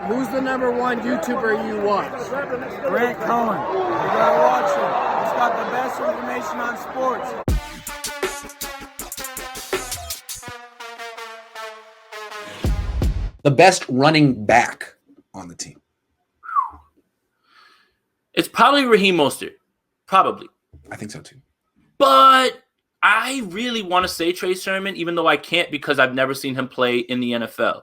Who's the number one YouTuber you watch? Grant Cohn. You gotta watch him. He's got the best information on sports. The best running back on the team. It's probably Raheem Mostert. Probably. I think so too. But I really want to say Trey Sermon, even though I can't because I've never seen him play in the NFL.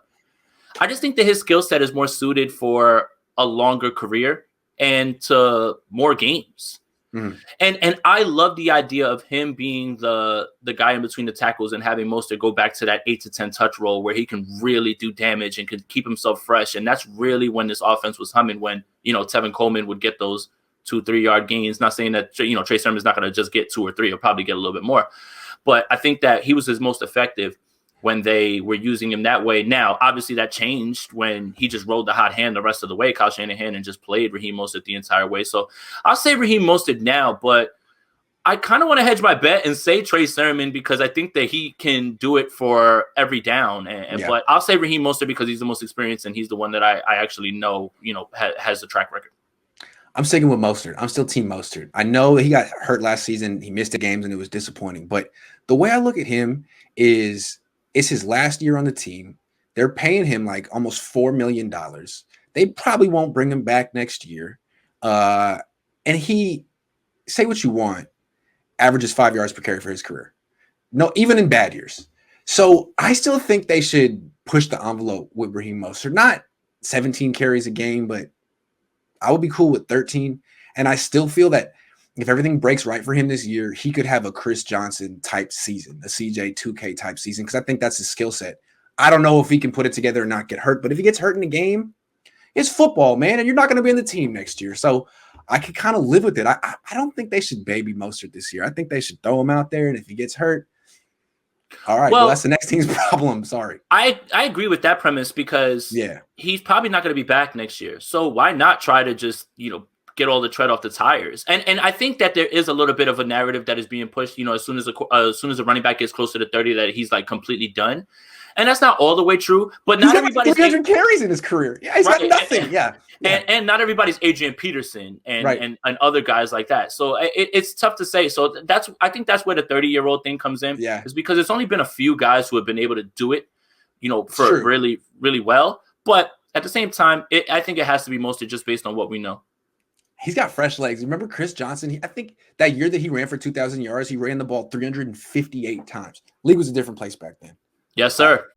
I just think that his skill set is more suited for a longer career and to more games. Mm-hmm. And I love the idea of him being the guy in between the tackles and having Mostert go back to that 8 to 10 touch role where he can really do damage and can keep himself fresh. And that's really when this offense was humming, when, Tevin Coleman would get those 2-3 yard gains. Not saying that, Trey Sermon's not going to just get 2 or 3, he'll probably get a little bit more. But I think that he was his most effective when they were using him that way. Now, obviously that changed when he just rode the hot hand the rest of the way, Kyle Shanahan, and just played Raheem Mostert the entire way. So I'll say Raheem Mostert now, but I kind of want to hedge my bet and say Trey Sermon because I think that he can do it for every down. But I'll say Raheem Mostert because he's the most experienced and he's the one that I actually know, has the track record. I'm sticking with Mostert. I'm still team Mostert. I know he got hurt last season. He missed the games and it was disappointing. But the way I look at him is it's his last year on the team. They're paying him like almost $4 million. They probably won't bring him back next year. And he, say what you want, averages 5 yards per carry for his career. No, even in bad years. So I still think they should push the envelope with Raheem Mostert. Not 17 carries a game, but I would be cool with 13. And I still feel that if everything breaks right for him this year, he could have a Chris Johnson type season, a CJ 2K type season, because I think that's his skill set. I don't know if he can put it together and not get hurt, but if he gets hurt in a game, it's football, man, and you're not going to be in the team next year. So I can kind of live with it. I don't think they should baby Mostert this year. I think they should throw him out there, and if he gets hurt, all right, well that's the next team's problem. Sorry. I agree with that premise because he's probably not going to be back next year. So why not try to just, get all the tread off the tires. And I think that there is a little bit of a narrative that is being pushed, as soon as a running back gets closer to 30, that he's like completely done. And that's not all the way true, but not everybody's 300 carries in his career. Yeah, he's got nothing. And not everybody's Adrian Peterson and other guys like that. So it's tough to say. So I think that's where the 30-year-old thing comes in. Yeah. Is because it's only been a few guys who have been able to do it, for really, really well. But at the same time, I think it has to be mostly just based on what we know. He's got fresh legs. Remember Chris Johnson? I think that year that he ran for 2,000 yards, he ran the ball 358 times. League was a different place back then. Yes, sir.